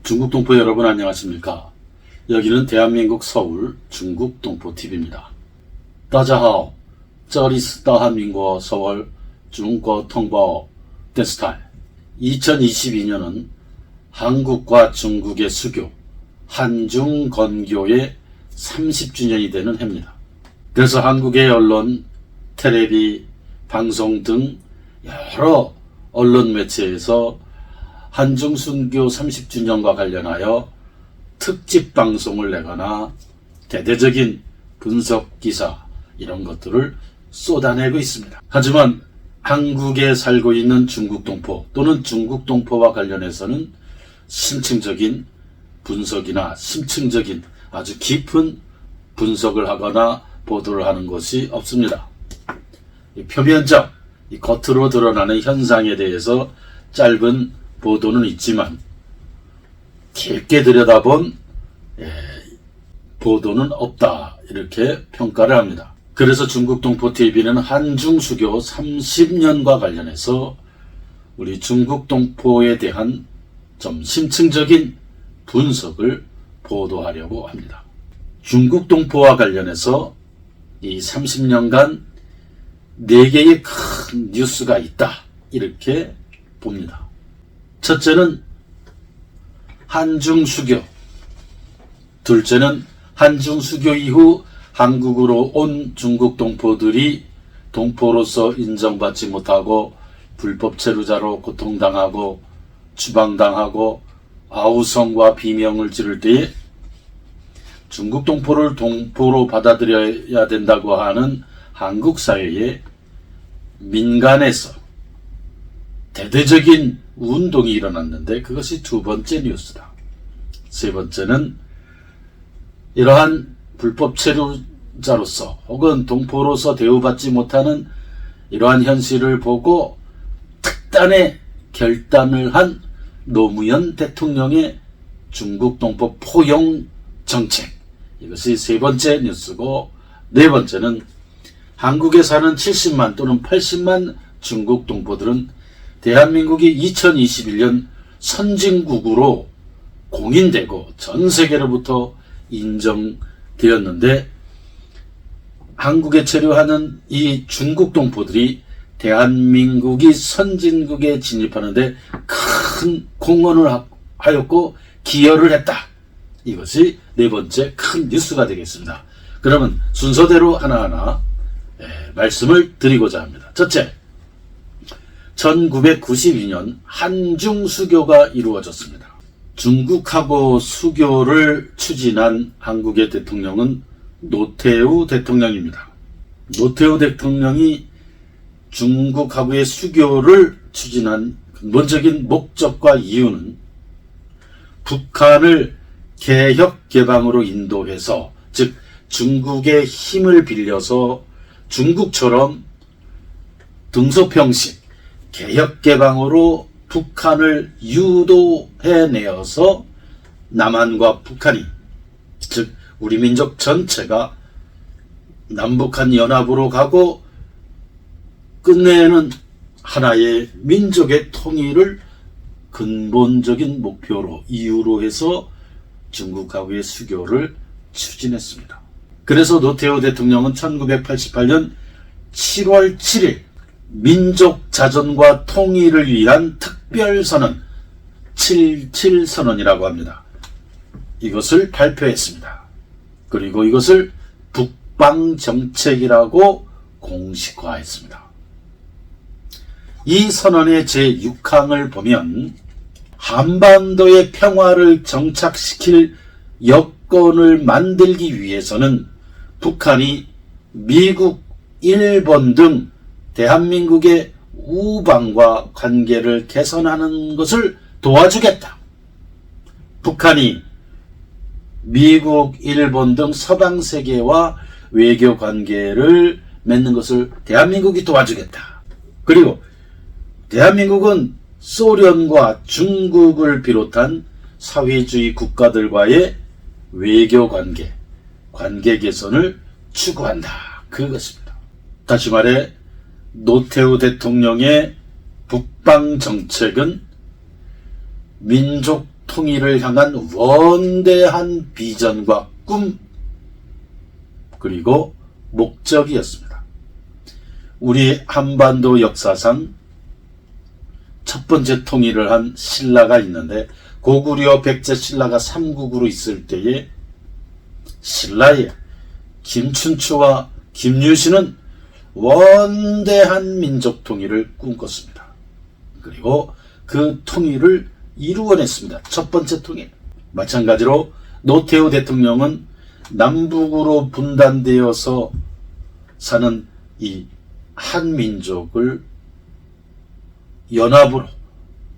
중국 동포 여러분 안녕하십니까? 여기는 대한민국 서울 중국 동포 TV입니다. 大家好，这里是大韩民国首尔中国同胞电视台。 2022년은 한국과 중국의 수교, 한중 건교의 30주년이 되는 해입니다. 그래서 한국의 언론, 텔레비, 방송 등 여러 언론 매체에서 한중 순교 30주년과 관련하여 특집 방송을 내거나 대대적인 분석 기사 이런 것들을 쏟아내고 있습니다. 하지만 한국에 살고 있는 중국 동포 또는 중국 동포와 관련해서는 심층적인 분석이나 심층적인 아주 깊은 분석을 하거나 보도를 하는 것이 없습니다. 이 표면적, 이 겉으로 드러나는 현상에 대해서 짧은 보도는 있지만 깊게 들여다본 보도는 없다, 이렇게 평가를 합니다. 그래서 중국 동포TV는 한중 수교 30년과 관련해서 우리 중국 동포에 대한 좀 심층적인 분석을 보도하려고 합니다. 중국 동포와 관련해서 이 30년간 4개의 큰 뉴스가 있다, 이렇게 봅니다. 첫째는 한중 수교, 둘째는 한중 수교 이후 한국으로 온 중국 동포들이 동포로서 인정받지 못하고 불법 체류자로 고통당하고 추방당하고 아우성과 비명을 지를 때에 중국 동포를 동포로 받아들여야 된다고 하는 한국 사회의 민간에서 대대적인 운동이 일어났는데 그것이 두 번째 뉴스다. 세 번째는 이러한 불법 체류자로서 혹은 동포로서 대우받지 못하는 이러한 현실을 보고 특단의 결단을 한 노무현 대통령의 중국 동포 포용 정책, 이것이 세 번째 뉴스고, 네 번째는 한국에 사는 70만 또는 80만 중국 동포들은 대한민국이 2021년 선진국으로 공인되고 전 세계로부터 인정되었는데 한국에 체류하는 이 중국 동포들이 대한민국이 선진국에 진입하는데 큰 공헌을 하였고 기여를 했다. 이것이 네 번째 큰 뉴스가 되겠습니다. 그러면 순서대로 하나하나 말씀을 드리고자 합니다. 첫째, 1992년 한중 수교가 이루어졌습니다. 중국하고 수교를 추진한 한국의 대통령은 노태우 대통령입니다. 노태우 대통령이 중국하고의 수교를 추진한 근본적인 목적과 이유는 북한을 개혁 개방으로 인도해서, 즉 중국의 힘을 빌려서 중국처럼 등소평식 개혁 개방으로 북한을 유도해내어서 남한과 북한이, 즉 우리 민족 전체가 남북한 연합으로 가고 끝내는 하나의 민족의 통일을 근본적인 목표로 이유로 해서 중국하고의 수교를 추진했습니다. 그래서 노태우 대통령은 1988년 7월 7일 민족 자존과 통일을 위한 특별선언, 77선언이라고 합니다. 이것을 발표했습니다. 그리고 이것을 북방정책이라고 공식화했습니다. 이 선언의 제6항을 보면 한반도의 평화를 정착시킬 여건을 만들기 위해서는 북한이 미국, 일본 등 대한민국의 우방과 관계를 개선하는 것을 도와주겠다. 북한이 미국, 일본 등 서방 세계와 외교 관계를 맺는 것을 대한민국이 도와주겠다. 그리고 대한민국은 소련과 중국을 비롯한 사회주의 국가들과의 외교 관계 개선을 추구한다. 그것입니다. 다시 말해 노태우 대통령의 북방 정책은 민족 통일을 향한 원대한 비전과 꿈, 그리고 목적이었습니다. 우리 한반도 역사상 첫 번째 통일을 한 신라가 있는데, 고구려 백제 신라가 삼국으로 있을 때에 신라의 김춘추와 김유신은 원대한 민족 통일을 꿈꿨습니다. 그리고 그 통일을 이루어냈습니다. 첫 번째 통일. 마찬가지로 노태우 대통령은 남북으로 분단되어서 사는 이 한민족을 연합으로,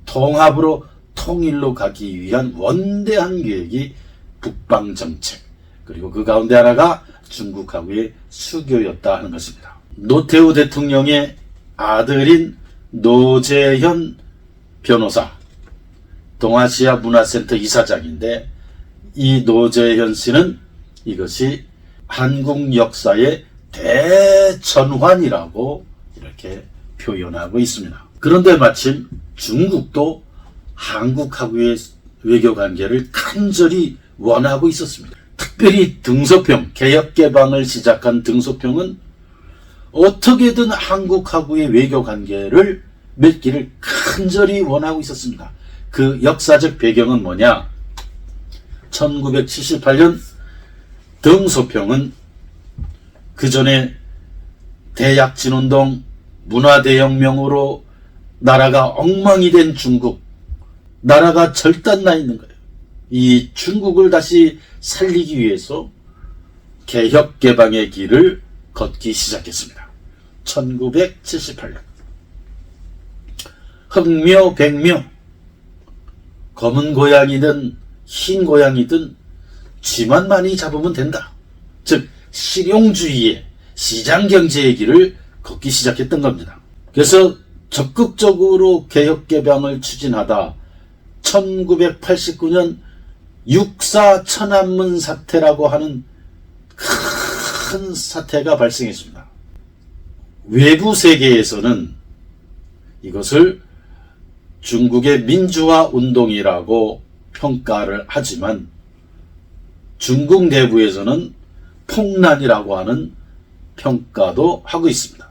통합으로, 통일로 가기 위한 원대한 계획이 북방정책, 그리고 그 가운데 하나가 중국하고의 수교였다 하는 것입니다. 노태우 대통령의 아들인 노재현 변호사, 동아시아 문화센터 이사장인데, 이 노재현 씨는 이것이 한국 역사의 대전환이라고 이렇게 표현하고 있습니다. 그런데 마침 중국도 한국하고의 외교관계를 간절히 원하고 있었습니다. 특별히 등소평, 개혁개방을 시작한 등소평은 어떻게든 한국하고의 외교관계를 맺기를 간절히 원하고 있었습니다. 그 역사적 배경은 뭐냐? 1978년 등소평은 그 전에 대약진운동, 문화대혁명으로 나라가 엉망이 된 중국, 나라가 절단나 있는 거예요. 이 중국을 다시 살리기 위해서 개혁개방의 길을 걷기 시작했습니다. 1978년. 흑묘, 백묘, 검은 고양이든 흰 고양이든 쥐만 많이 잡으면 된다. 즉 실용주의의 시장경제의 길을 걷기 시작했던 겁니다. 그래서 적극적으로 개혁개방을 추진하다 1989년 육사 천안문 사태라고 하는 큰 사태가 발생했습니다. 외부 세계에서는 이것을 중국의 민주화 운동이라고 평가를 하지만 중국 내부에서는 폭란이라고 하는 평가도 하고 있습니다.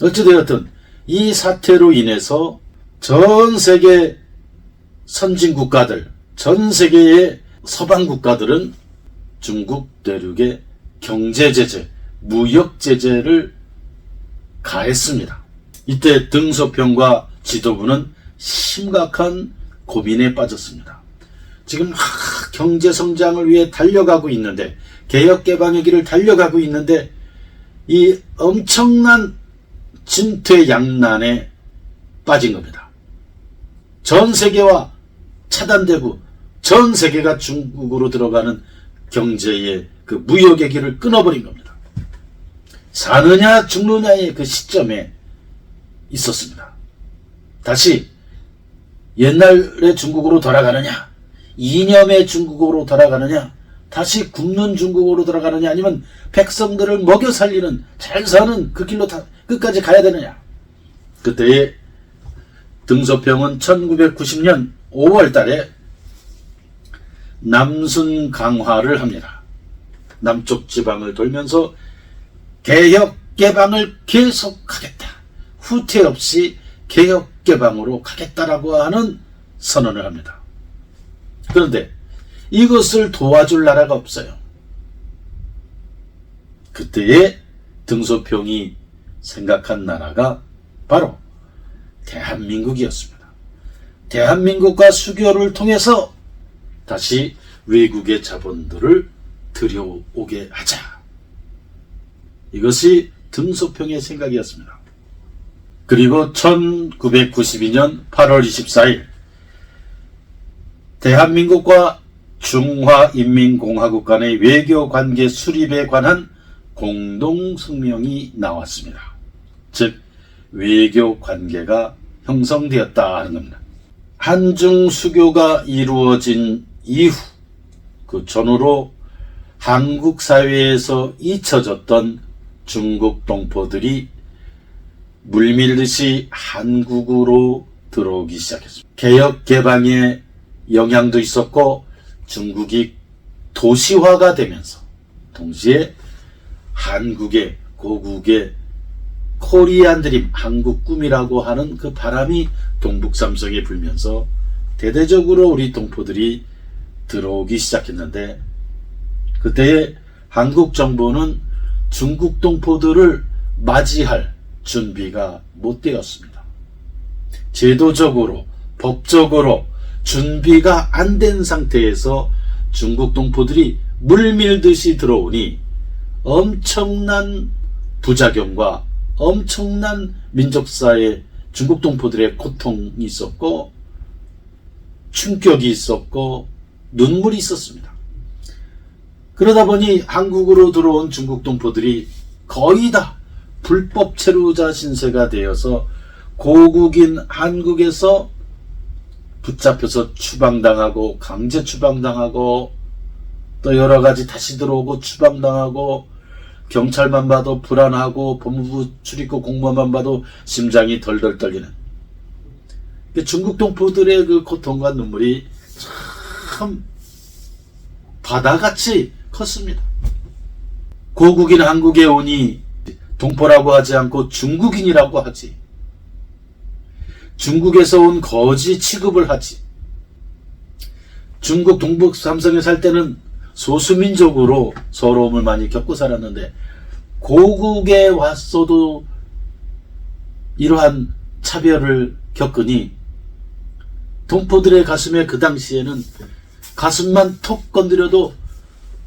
어찌되었든 이 사태로 인해서 전 세계 선진 국가들, 전 세계의 서방 국가들은 중국 대륙에 경제 제재, 무역 제재를 가했습니다. 이때 등소평과 지도부는 심각한 고민에 빠졌습니다. 지금 경제 성장을 위해 달려가고 있는데, 개혁 개방의 길을 달려가고 있는데, 이 엄청난 진퇴양난에 빠진 겁니다. 전 세계와 차단되고 전 세계가 중국으로 들어가는 경제의 그 무역의 길을 끊어버린 겁니다. 사느냐 죽느냐의 그 시점에 있었습니다. 다시 옛날의 중국으로 돌아가느냐, 이념의 중국으로 돌아가느냐, 다시 굶는 중국으로 돌아가느냐, 아니면 백성들을 먹여 살리는 잘 사는 그 길로 끝까지 가야 되느냐. 그때의 등소평은 1990년 5월 달에 남순 강화를 합니다. 남쪽 지방을 돌면서 개혁 개방을 계속하겠다, 후퇴 없이 개혁 개방으로 가겠다라고 하는 선언을 합니다. 그런데 이것을 도와줄 나라가 없어요. 그때의 등소평이 생각한 나라가 바로 대한민국이었습니다. 대한민국과 수교를 통해서 다시 외국의 자본들을 들여오게 하자. 이것이 등소평의 생각이었습니다. 그리고 1992년 8월 24일 대한민국과 중화인민공화국 간의 외교관계 수립에 관한 공동성명이 나왔습니다. 즉 외교관계가 형성되었다 하는 겁니다. 한중 수교가 이루어진 이후 그 전후로 한국 사회에서 잊혀졌던 중국 동포들이 물밀듯이 한국으로 들어오기 시작했습니다. 개혁 개방의 영향도 있었고 중국이 도시화가 되면서 동시에 한국의 고국의 코리안 드림, 한국 꿈이라고 하는 그 바람이 동북삼성에 불면서 대대적으로 우리 동포들이 들어오기 시작했는데, 그때의 한국 정부는 중국 동포들을 맞이할 준비가 못 되었습니다. 제도적으로, 법적으로 준비가 안 된 상태에서 중국 동포들이 물밀듯이 들어오니 엄청난 부작용과 엄청난 민족사의 중국 동포들의 고통이 있었고 충격이 있었고 눈물이 있었습니다. 그러다 보니 한국으로 들어온 중국 동포들이 거의 다 불법 체류자 신세가 되어서 고국인 한국에서 붙잡혀서 추방당하고 강제 추방당하고 또 여러가지 다시 들어오고 추방당하고 경찰만 봐도 불안하고 법무부 출입국 공무원만 봐도 심장이 덜덜 떨리는 중국 동포들의 그 고통과 눈물이 참 바다같이 컸습니다. 고국인 한국에 오니 동포라고 하지 않고 중국인이라고 하지, 중국에서 온 거지 취급을 하지. 중국 동북 삼성에 살 때는 소수민족으로 서러움을 많이 겪고 살았는데 고국에 왔어도 이러한 차별을 겪으니 동포들의 가슴에 그 당시에는 가슴만 톡 건드려도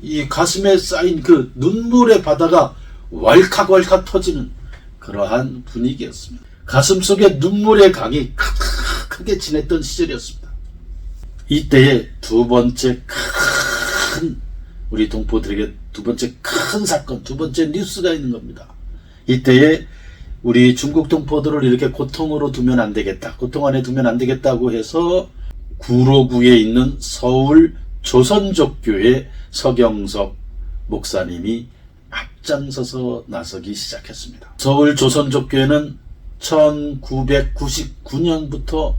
이 가슴에 쌓인 그 눈물의 바다가 왈칵왈칵 터지는 그러한 분위기였습니다. 가슴속에 눈물의 강이 크게 지냈던 시절이었습니다. 이때에 두 번째 큰 우리 동포들에게 두 번째 큰 사건, 두 번째 뉴스가 있는 겁니다. 이때에 우리 중국 동포들을 이렇게 고통으로 두면 안 되겠다, 고통 안에 두면 안 되겠다고 해서 구로구에 있는 서울 조선족교회 서경석 목사님이 앞장서서 나서기 시작했습니다. 서울 조선족교회는 1999년부터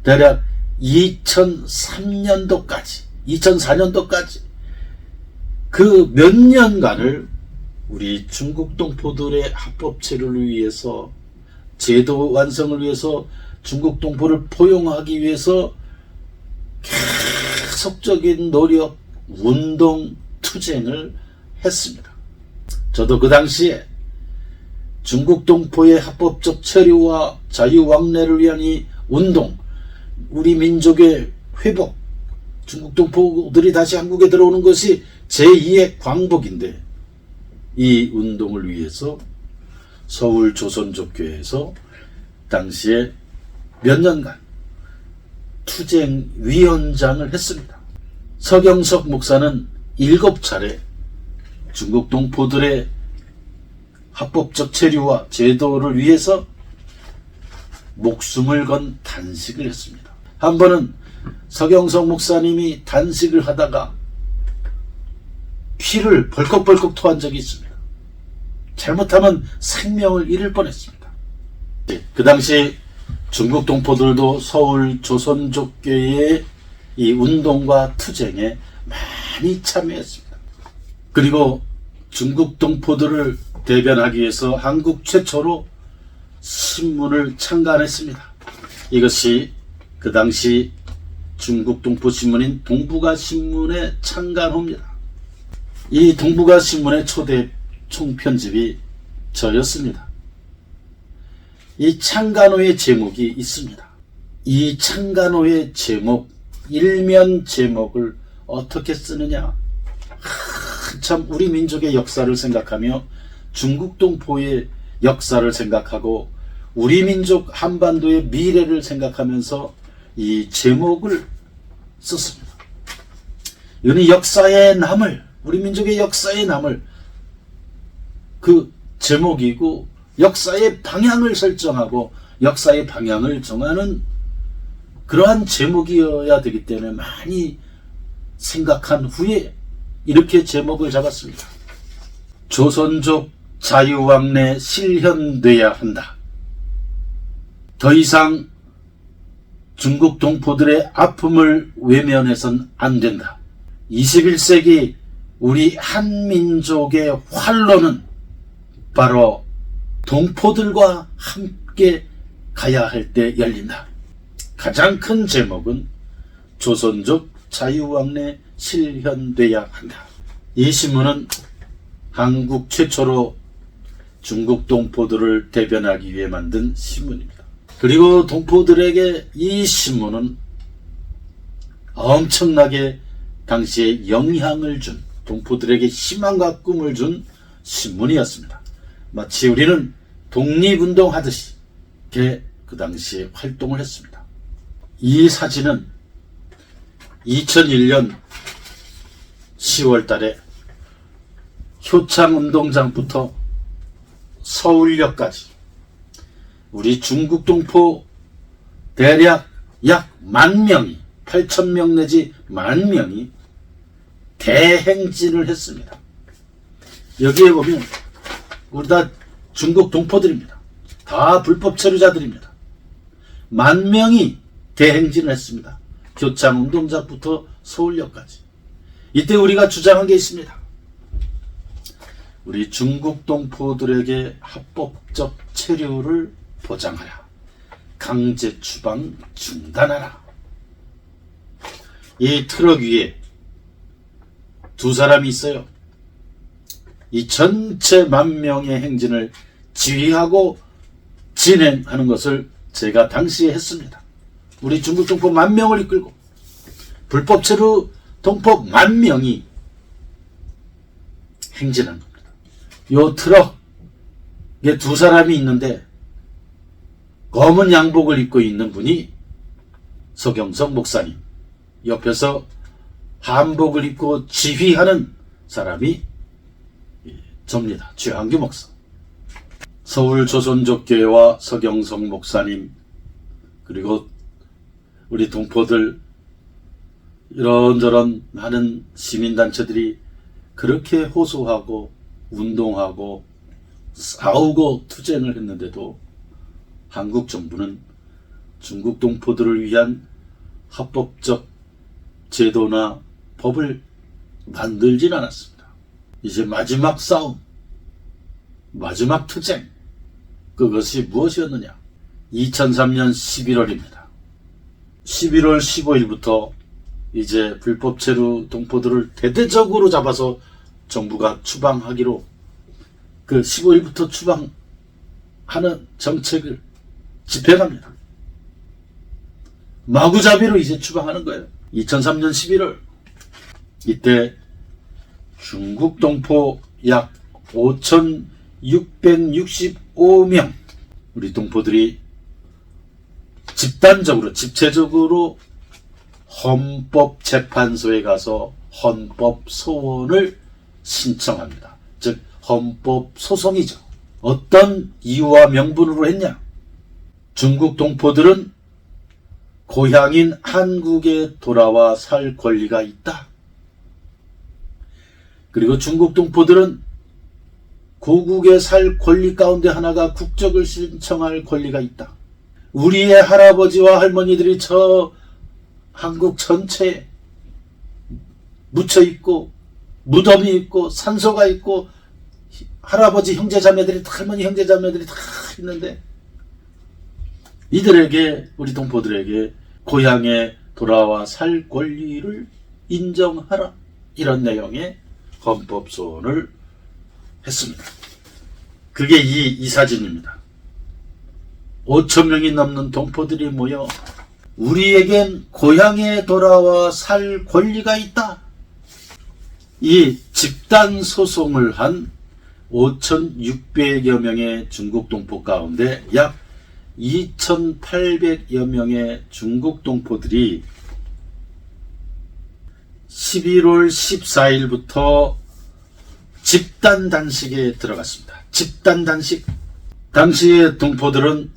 대략 2004년도까지 그 몇 년간을 우리 중국 동포들의 합법 체류를 위해서, 제도 완성을 위해서, 중국 동포를 포용하기 위해서 계속적인 노력, 운동, 투쟁을 했습니다. 저도 그 당시에 중국 동포의 합법적 체류와 자유왕래를 위한 이 운동, 우리 민족의 회복, 중국 동포들이 다시 한국에 들어오는 것이 제2의 광복인데, 이 운동을 위해서 서울 조선족교회에서 당시에 몇 년간 투쟁위원장을 했습니다. 서경석 목사는 7차례 중국 동포들의 합법적 체류와 제도를 위해서 목숨을 건 단식을 했습니다. 한 번은 서경석 목사님이 단식을 하다가 피를 벌컥벌컥 토한 적이 있습니다. 잘못하면 생명을 잃을 뻔했습니다. 그 당시 중국 동포들도 서울 조선족교회의 이 운동과 투쟁에 많이 참여했습니다. 그리고 중국 동포들을 대변하기 위해서 한국 최초로 신문을 창간했습니다. 이것이 그 당시 중국 동포 신문인 동북아 신문의 창간호입니다. 이 동북아 신문의 초대 총편집이 저였습니다. 이 창간호의 제목이 있습니다. 이 창간호의 제목, 일면 제목을 어떻게 쓰느냐? 참 우리 민족의 역사를 생각하며 중국 동포의 역사를 생각하고 우리 민족 한반도의 미래를 생각하면서 이 제목을 썼습니다. 이는 역사에 남을, 우리 민족의 역사에 남을 그 제목이고, 역사의 방향을 설정하고 역사의 방향을 정하는 그러한 제목이어야 되기 때문에 많이 생각한 후에 이렇게 제목을 잡았습니다. 조선족 자유왕래 실현돼야 한다. 더 이상 중국 동포들의 아픔을 외면해선 안 된다. 21세기 우리 한민족의 활로는 바로 동포들과 함께 가야 할 때 열린다. 가장 큰 제목은 조선족 자유왕래 실현돼야 한다. 이 신문은 한국 최초로 중국 동포들을 대변하기 위해 만든 신문입니다. 그리고 동포들에게 이 신문은 엄청나게 당시에 영향을 준, 동포들에게 희망과 꿈을 준 신문이었습니다. 마치 우리는 독립운동 하듯이 그 당시에 활동을 했습니다. 이 사진은 2001년 10월 달에 효창운동장부터 서울역까지 우리 중국 동포 대략 약 10,000명이, 8,000명 내지 10,000명이 대행진을 했습니다. 여기에 보면 우리 다 중국 동포들입니다. 다 불법 체류자들입니다. 10,000명이 대행진을 했습니다. 효창운동장부터 서울역까지. 이때 우리가 주장한 게 있습니다. 우리 중국 동포들에게 합법적 체류를 보장하라. 강제 추방 중단하라. 이 트럭 위에 두 사람이 있어요. 이 전체 10,000명의 행진을 지휘하고 진행하는 것을 제가 당시에 했습니다. 우리 중국 동포 10,000명을 이끌고 불법 체류 동포 10,000명이 행진한 겁니다. 요 트럭에 두 사람이 있는데 검은 양복을 입고 있는 분이 서경석 목사님, 옆에서 한복을 입고 지휘하는 사람이 접니다. 최한규 목사. 서울 조선족교회와 서경석 목사님, 그리고 우리 동포들, 이런저런 많은 시민단체들이 그렇게 호소하고 운동하고 싸우고 투쟁을 했는데도 한국 정부는 중국 동포들을 위한 합법적 제도나 법을 만들진 않았습니다. 이제 마지막 싸움, 마지막 투쟁, 그것이 무엇이었느냐? 2003년 11월입니다. 11월 15일부터 이제 불법 체류 동포들을 대대적으로 잡아서 정부가 추방하기로, 그 15일부터 추방하는 정책을 집행합니다. 마구잡이로 이제 추방하는 거예요. 2003년 11월. 이때 중국 동포 약 5,665명 우리 동포들이 집단적으로, 집체적으로 헌법재판소에 가서 헌법소원을 신청합니다. 즉 헌법소송이죠. 어떤 이유와 명분으로 했냐? 중국 동포들은 고향인 한국에 돌아와 살 권리가 있다. 그리고 중국 동포들은 고국에 살 권리 가운데 하나가 국적을 신청할 권리가 있다. 우리의 할아버지와 할머니들이 저 한국 전체에 묻혀 있고, 무덤이 있고, 산소가 있고, 할아버지 형제자매들이, 할머니 형제자매들이 다 있는데, 이들에게, 우리 동포들에게 고향에 돌아와 살 권리를 인정하라, 이런 내용의 헌법소원을 했습니다. 그게 이 사진입니다. 5,000명이 넘는 동포들이 모여 우리에겐 고향에 돌아와 살 권리가 있다. 이 집단 소송을 한 5,600여 명의 중국 동포 가운데 약 2,800여 명의 중국 동포들이 11월 14일부터 집단 단식에 들어갔습니다. 집단 단식. 당시의 동포들은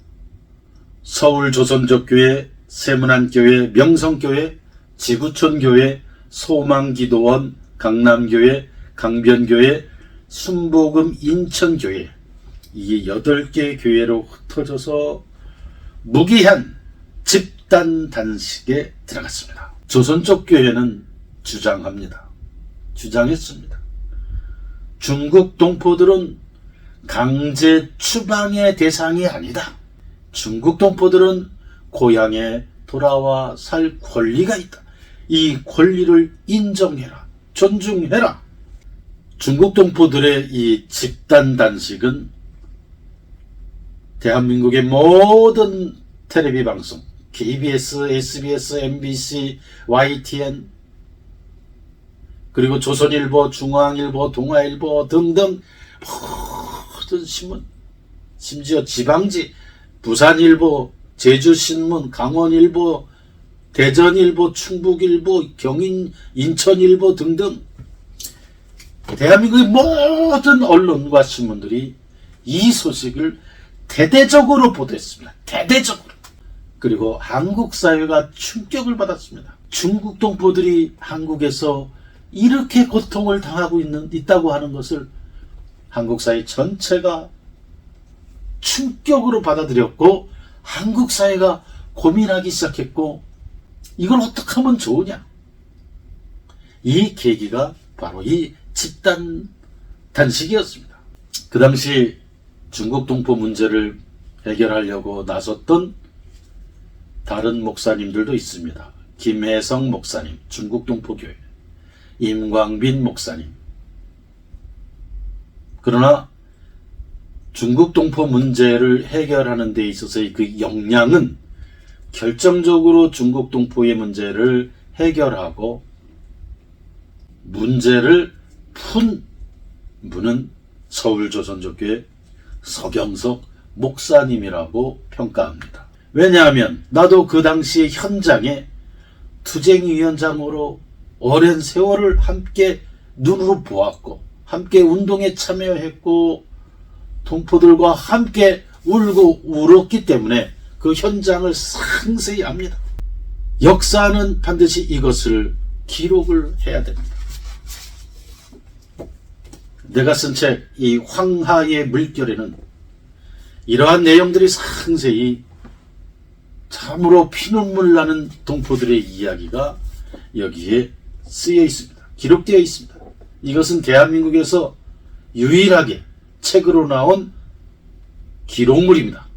서울 조선족교회, 세문안교회, 명성교회, 지구촌교회, 소망기도원, 강남교회, 강변교회, 순복음 인천교회, 이 8개 교회로 흩어져서 무기한 집단 단식에 들어갔습니다. 조선족 교회는 주장했습니다. 중국 동포들은 강제 추방의 대상이 아니다. 중국 동포들은 고향에 돌아와 살 권리가 있다. 이 권리를 인정해라. 존중해라. 중국 동포들의 이 집단 단식은 대한민국의 모든 텔레비 방송, KBS, SBS, MBC, YTN, 그리고 조선일보, 중앙일보, 동아일보 등등 모든 신문, 심지어 지방지, 부산일보, 제주신문, 강원일보, 대전일보, 충북일보, 인천일보 등등 대한민국의 모든 언론과 신문들이 이 소식을 대대적으로 보도했습니다. 대대적으로. 그리고 한국 사회가 충격을 받았습니다. 중국 동포들이 한국에서 이렇게 고통을 당하고 있다고 하는 것을 한국 사회 전체가 충격으로 받아들였고, 한국 사회가 고민하기 시작했고, 이걸 어떻게 하면 좋으냐. 이 계기가 바로 이 집단 단식이었습니다. 그 당시 중국 동포 문제를 해결하려고 나섰던 다른 목사님들도 있습니다. 김혜성 목사님, 중국 동포교회, 임광빈 목사님. 그러나 중국 동포 문제를 해결하는 데 있어서의 그 역량은 결정적으로 중국 동포의 문제를 해결하고 문제를 푼 분은 서울조선족교회 서경석 목사님이라고 평가합니다. 왜냐하면 나도 그 당시에 현장에 투쟁위원장으로 오랜 세월을 함께 눈으로 보았고, 함께 운동에 참여했고, 동포들과 함께 울고 울었기 때문에 그 현장을 상세히 압니다. 역사는 반드시 이것을 기록을 해야 됩니다. 내가 쓴 책 이 황하의 물결에는 이러한 내용들이 상세히 참으로 피눈물 나는 동포들의 이야기가 여기에 쓰여 있습니다. 기록되어 있습니다. 이것은 대한민국에서 유일하게 책으로 나온 기록물입니다.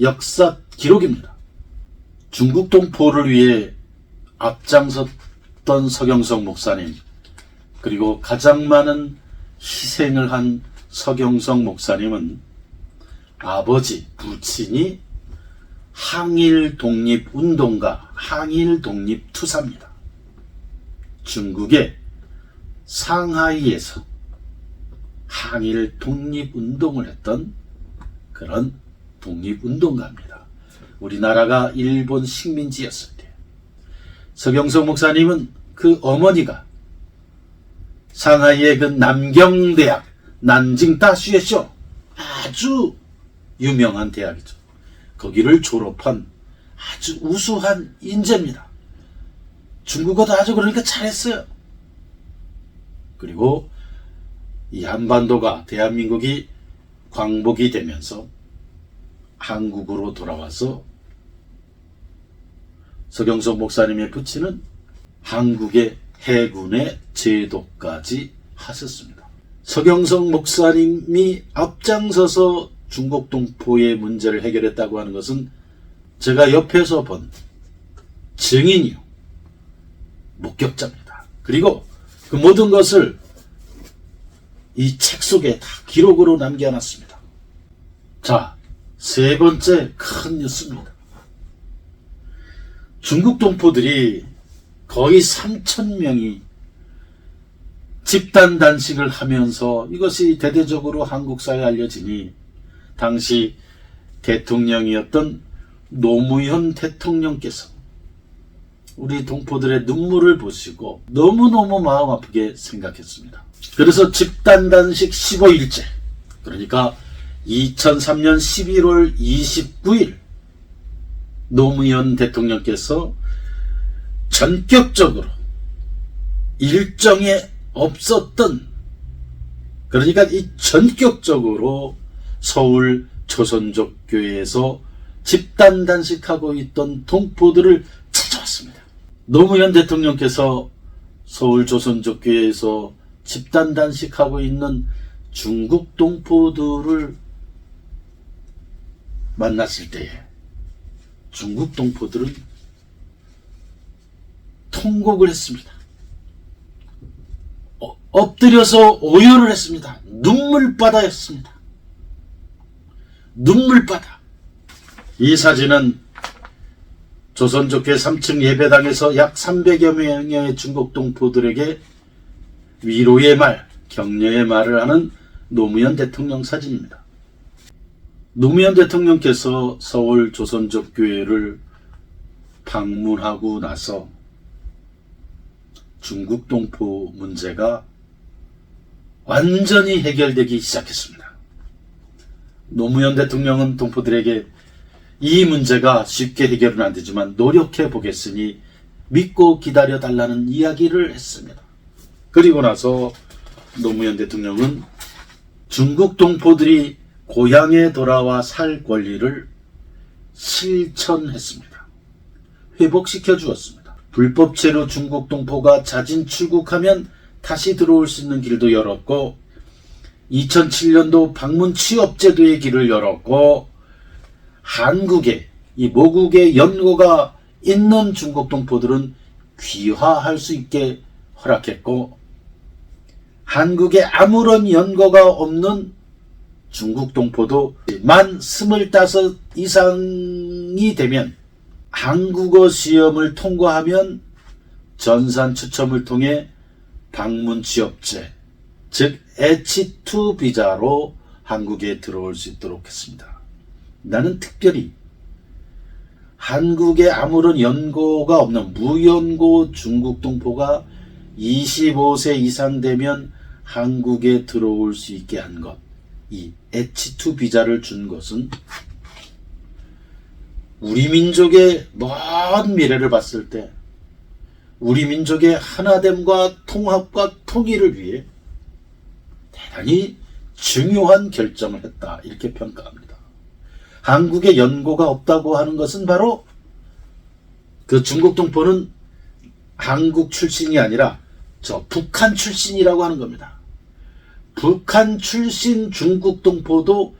역사 기록입니다. 중국 동포를 위해 앞장섰던 서경석 목사님, 그리고 가장 많은 희생을 한 서경석 목사님은 아버지, 부친이 항일 독립운동가, 항일 독립투사입니다. 중국의 상하이에서 항일 독립운동을 했던 그런 독립운동가입니다. 우리나라가 일본 식민지였을 때 서경석 목사님은 그 어머니가 상하이의 그 남경대학, 난징다슈에쇼, 아주 유명한 대학이죠. 거기를 졸업한 아주 우수한 인재입니다. 중국어도 아주 그러니까 잘했어요. 그리고 이 한반도가, 대한민국이 광복이 되면서 한국으로 돌아와서 서경석 목사님의 부친은 한국의 해군의 제도까지 하셨습니다. 서경석 목사님이 앞장서서 중국 동포의 문제를 해결했다고 하는 것은 제가 옆에서 본 증인이요, 목격자입니다. 그리고 그 모든 것을 이 책 속에 다 기록으로 남겨놨습니다. 자, 세 번째 큰 뉴스입니다. 중국 동포들이 거의 3,000명이 집단 단식을 하면서 이것이 대대적으로 한국 사회에 알려지니 당시 대통령이었던 노무현 대통령께서 우리 동포들의 눈물을 보시고 너무너무 마음 아프게 생각했습니다. 그래서 집단 단식 15일째, 그러니까 2003년 11월 29일 노무현 대통령께서 전격적으로 일정에 없었던, 그러니까 이 전격적으로 서울 조선족교회에서 집단 단식하고 있던 동포들을 찾아왔습니다. 노무현 대통령께서 서울 조선족교회에서 집단 단식하고 있는 중국 동포들을 만났을 때에 중국 동포들은 통곡을 했습니다. 엎드려서 오열을 했습니다. 눈물바다였습니다. 눈물바다. 이 사진은 조선족회 3층 예배당에서 약 300여 명의 중국 동포들에게 위로의 말, 격려의 말을 하는 노무현 대통령 사진입니다. 노무현 대통령께서 서울 조선족교회를 방문하고 나서 중국 동포 문제가 완전히 해결되기 시작했습니다. 노무현 대통령은 동포들에게 이 문제가 쉽게 해결은 안 되지만 노력해 보겠으니 믿고 기다려 달라는 이야기를 했습니다. 그리고 나서 노무현 대통령은 중국 동포들이 고향에 돌아와 살 권리를 실천했습니다. 회복시켜 주었습니다. 불법체로 중국 동포가 자진 출국하면 다시 들어올 수 있는 길도 열었고 2007년도 방문 취업제도의 길을 열었고 한국에 이 모국의 연고가 있는 중국 동포들은 귀화할 수 있게 허락했고 한국에 아무런 연고가 없는 중국 동포도 만 25 이상이 되면 한국어 시험을 통과하면 전산 추첨을 통해 방문 취업제, 즉 H2 비자로 한국에 들어올 수 있도록 했습니다. 나는 특별히 한국에 아무런 연고가 없는 무연고 중국 동포가 25세 이상 되면 한국에 들어올 수 있게 한 것, 이 H2 비자를 준 것은 우리 민족의 먼 미래를 봤을 때 우리 민족의 하나됨과 통합과 통일을 위해 대단히 중요한 결정을 했다, 이렇게 평가합니다. 한국에 연고가 없다고 하는 것은 바로 그 중국 동포는 한국 출신이 아니라 저 북한 출신이라고 하는 겁니다. 북한 출신 중국 동포도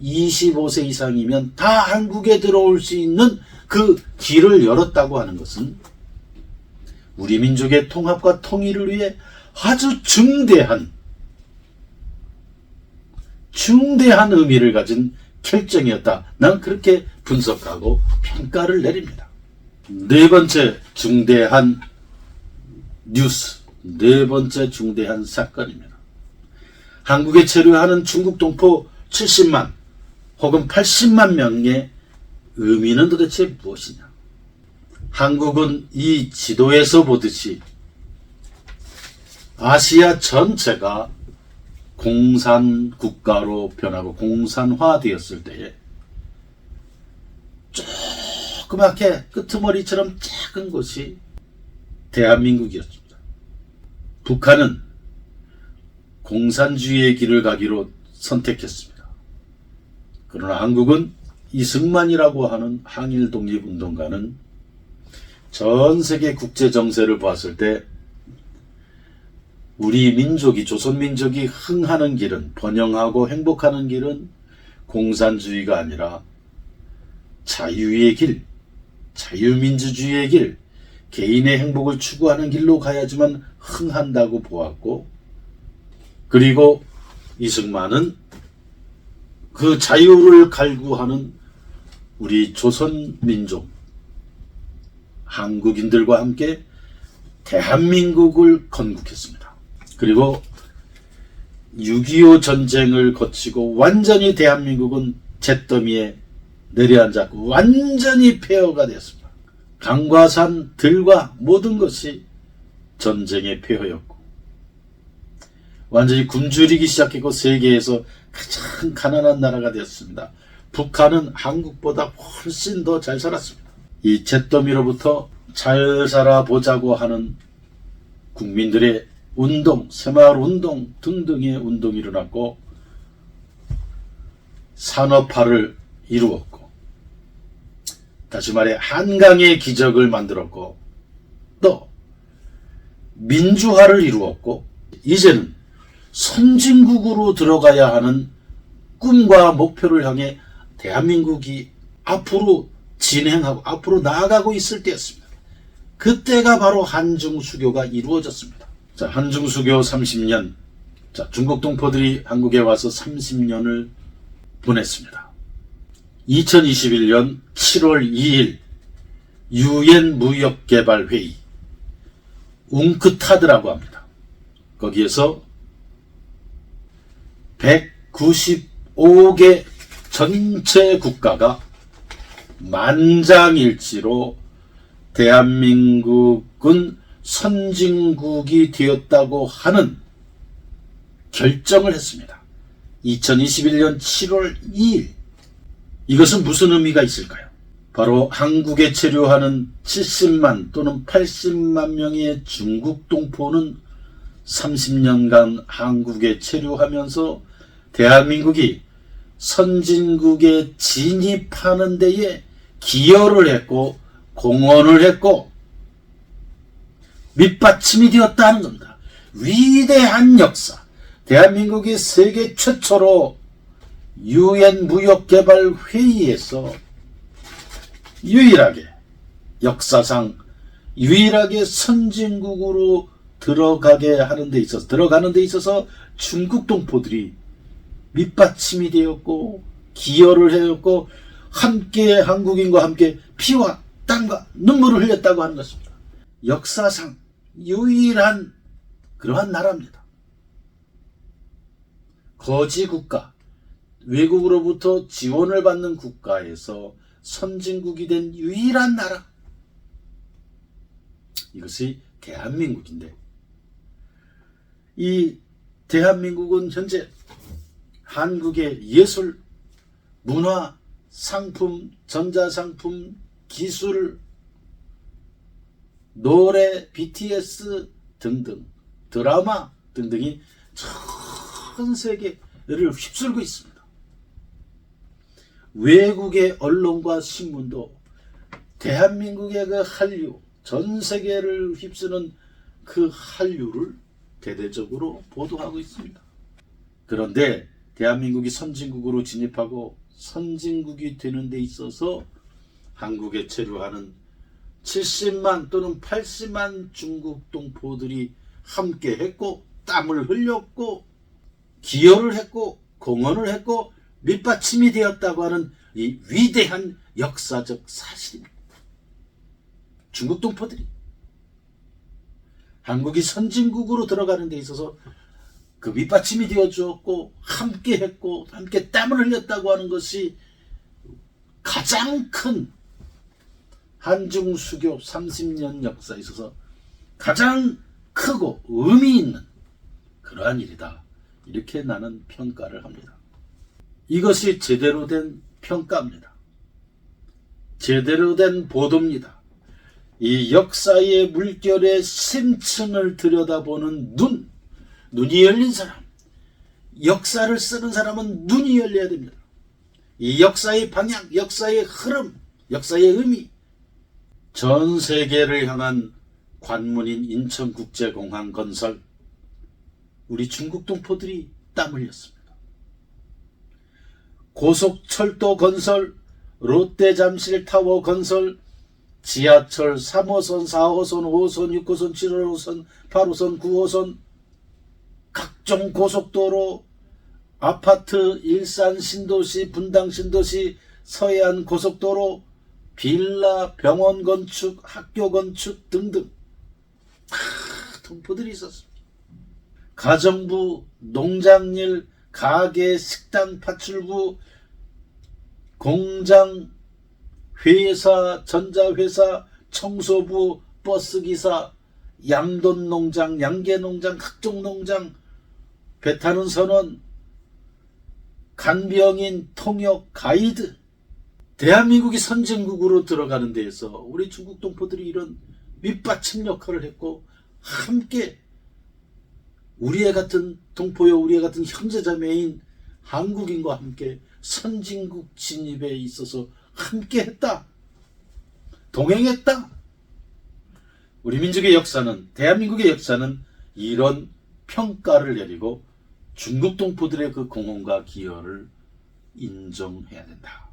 25세 이상이면 다 한국에 들어올 수 있는 그 길을 열었다고 하는 것은 우리 민족의 통합과 통일을 위해 아주 중대한 의미를 가진 결정이었다. 난 그렇게 분석하고 평가를 내립니다. 네 번째 중대한 뉴스, 네 번째 중대한 사건입니다. 한국에 체류하는 중국 동포 70만 혹은 80만 명의 의미는 도대체 무엇이냐? 한국은 이 지도에서 보듯이 아시아 전체가 공산국가로 변하고 공산화되었을 때에 조그맣게 끄트머리처럼 작은 곳이 대한민국이었습니다. 북한은 공산주의의 길을 가기로 선택했습니다. 그러나 한국은 이승만이라고 하는 항일 독립운동가는 전 세계 국제 정세를 봤을 때 우리 민족이, 조선민족이 흥하는 길은, 번영하고 행복하는 길은 공산주의가 아니라 자유의 길, 자유민주주의의 길, 개인의 행복을 추구하는 길로 가야지만 흥한다고 보았고, 그리고 이승만은 그 자유를 갈구하는 우리 조선민족, 한국인들과 함께 대한민국을 건국했습니다. 그리고 6.25 전쟁을 거치고 완전히 대한민국은 잿더미에 내려앉았고 완전히 폐허가 되었습니다. 강과 산, 들과 모든 것이 전쟁의 폐허였고 완전히 굶주리기 시작했고 세계에서 가장 가난한 나라가 되었습니다. 북한은 한국보다 훨씬 더 잘 살았습니다. 이 잿더미로부터 잘 살아보자고 하는 국민들의 운동, 새마을운동 등등의 운동이 일어났고 산업화를 이루었고 다시 말해 한강의 기적을 만들었고 또 민주화를 이루었고 이제는 선진국으로 들어가야 하는 꿈과 목표를 향해 대한민국이 앞으로 진행하고 앞으로 나아가고 있을 때였습니다. 그때가 바로 한중수교가 이루어졌습니다. 자, 한중수교 30년. 자, 중국 동포들이 한국에 와서 30년을 보냈습니다. 2021년 7월 2일 유엔 무역개발회의 웅크타드라고 합니다. 거기에서 195개 전체 국가가 만장일치로 대한민국은 선진국이 되었다고 하는 결정을 했습니다. 2021년 7월 2일. 이것은 무슨 의미가 있을까요? 바로 한국에 체류하는 70만 또는 80만 명의 중국 동포는 30년간 한국에 체류하면서 대한민국이 선진국에 진입하는 데에 기여를 했고 공헌을 했고 밑받침이 되었다는 겁니다. 위대한 역사. 대한민국이 세계 최초로 유엔 무역개발회의에서 유일하게 역사상 유일하게 선진국으로 들어가는 데 있어서 중국 동포들이 밑받침이 되었고 기여를 해왔고 함께 한국인과 함께 피와 땀과 눈물을 흘렸다고 하는 것입니다. 역사상 유일한 그러한 나라입니다. 거지 국가, 외국으로부터 지원을 받는 국가에서 선진국이 된 유일한 나라. 이것이 대한민국인데 이 대한민국은 현재 한국의 예술, 문화, 상품, 전자상품, 기술, 노래, BTS 등등 드라마 등등이 전 세계를 휩쓸고 있습니다. 외국의 언론과 신문도 대한민국의 그 한류, 전 세계를 휩쓰는 그 한류를 대대적으로 보도하고 있습니다. 그런데 대한민국이 선진국으로 진입하고 선진국이 되는 데 있어서 한국에 체류하는 70만 또는 80만 중국 동포들이 함께 했고 땀을 흘렸고 기여를 했고 공헌을 했고 밑받침이 되었다고 하는 이 위대한 역사적 사실입니다. 중국 동포들이 한국이 선진국으로 들어가는 데 있어서 그 밑받침이 되어주었고 함께 했고 함께 땀을 흘렸다고 하는 것이 가장 큰 한중수교 30년 역사에 있어서 가장 크고 의미 있는 그러한 일이다. 이렇게 나는 평가를 합니다. 이것이 제대로 된 평가입니다. 제대로 된 보도입니다. 이 역사의 물결의 심층을 들여다보는 눈이 열린 사람, 역사를 쓰는 사람은 눈이 열려야 됩니다. 이 역사의 방향, 역사의 흐름, 역사의 의미, 전 세계를 향한 관문인 인천국제공항 건설, 우리 중국 동포들이 땀 흘렸습니다. 고속철도 건설, 롯데잠실타워 건설, 지하철 3호선, 4호선, 5호선, 6호선, 7호선, 8호선, 9호선, 각종 고속도로, 아파트, 일산 신도시, 분당 신도시, 서해안 고속도로, 빌라, 병원 건축, 학교 건축 등등 다 동포들이 있었습니다. 가정부, 농장일, 가게, 식당, 파출부, 공장, 회사, 전자회사, 청소부, 버스기사, 양돈농장, 양계농장, 각종농장, 배 타는 선원, 간병인, 통역, 가이드. 대한민국이 선진국으로 들어가는 데에서 우리 중국 동포들이 이런 밑받침 역할을 했고 함께 우리의 같은 동포여 우리의 같은 형제자매인 한국인과 함께 선진국 진입에 있어서 함께 했다. 동행했다. 우리 민족의 역사는, 대한민국의 역사는 이런 평가를 내리고 중국 동포들의 그 공헌과 기여를 인정해야 된다.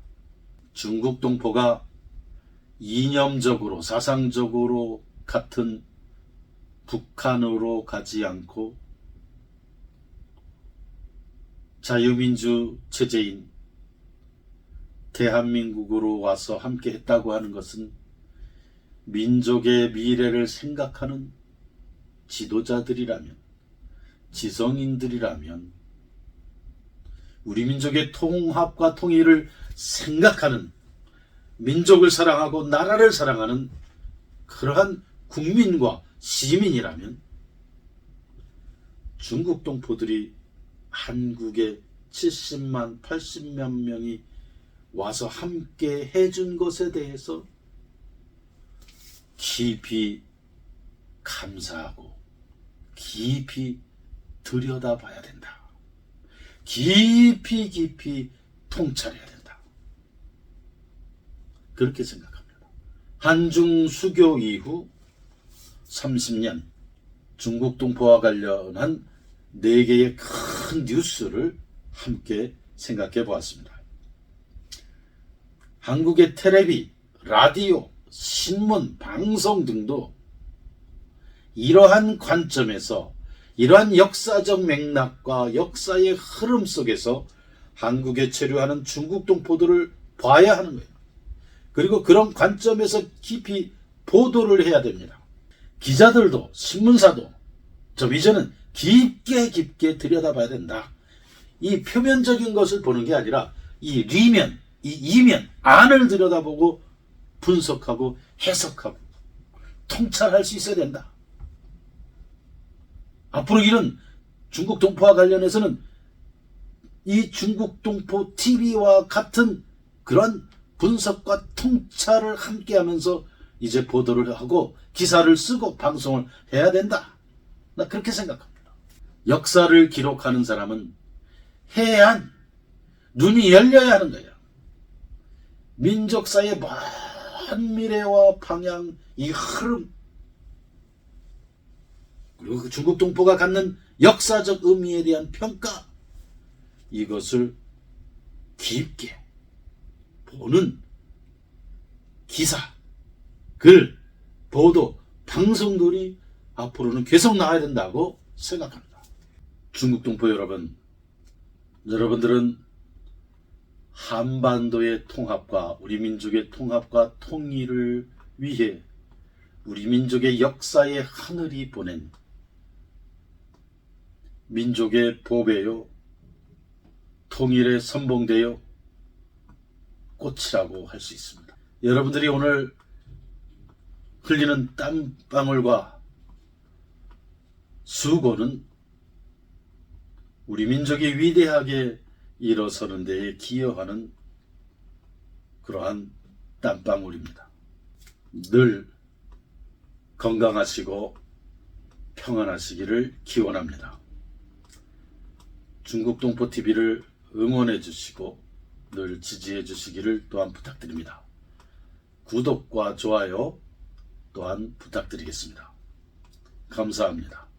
중국 동포가 이념적으로, 사상적으로 같은 북한으로 가지 않고 자유민주 체제인 대한민국으로 와서 함께 했다고 하는 것은 민족의 미래를 생각하는 지도자들이라면, 지성인들이라면, 우리 민족의 통합과 통일을 생각하는, 민족을 사랑하고 나라를 사랑하는 그러한 국민과 시민이라면 중국 동포들이 한국에 70만, 80만 명이 와서 함께 해준 것에 대해서 깊이 감사하고 깊이 들여다봐야 된다. 깊이 통찰해야 된다. 그렇게 생각합니다. 한중 수교 이후 30년 중국 동포와 관련한 4개의 큰 뉴스를 함께 생각해 보았습니다. 한국의 텔레비, 라디오, 신문, 방송 등도 이러한 관점에서, 이러한 역사적 맥락과 역사의 흐름 속에서 한국에 체류하는 중국 동포들을 봐야 하는 거예요. 그리고 그런 관점에서 깊이 보도를 해야 됩니다. 기자들도, 신문사도 좀 이제는 깊게 들여다봐야 된다. 이 표면적인 것을 보는 게 아니라 이 리면, 이 이면, 안을 들여다보고 분석하고 해석하고 통찰할 수 있어야 된다. 앞으로 이런 중국 동포와 관련해서는 이 중국 동포 TV와 같은 그런 분석과 통찰을 함께 하면서 이제 보도를 하고 기사를 쓰고 방송을 해야 된다. 나 그렇게 생각합니다. 역사를 기록하는 사람은 해안, 눈이 열려야 하는 거예요. 민족사의 먼 미래와 방향, 이 흐름, 그리고 그 중국 동포가 갖는 역사적 의미에 대한 평가, 이것을 깊게 보는 기사, 글, 보도, 방송들이 앞으로는 계속 나와야 된다고 생각합니다. 중국 동포 여러분, 여러분들은 한반도의 통합과 우리 민족의 통합과 통일을 위해 우리 민족의 역사의 하늘이 보낸 민족의 보배요, 통일의 선봉대요, 꽃이라고 할 수 있습니다. 여러분들이 오늘 흘리는 땀방울과 수고는 우리 민족이 위대하게 일어서는 데에 기여하는 그러한 땀방울입니다. 늘 건강하시고 평안하시기를 기원합니다. 중국 동포TV를 응원해 주시고 늘 지지해 주시기를 또한 부탁드립니다. 구독과 좋아요 또한 부탁드리겠습니다. 감사합니다.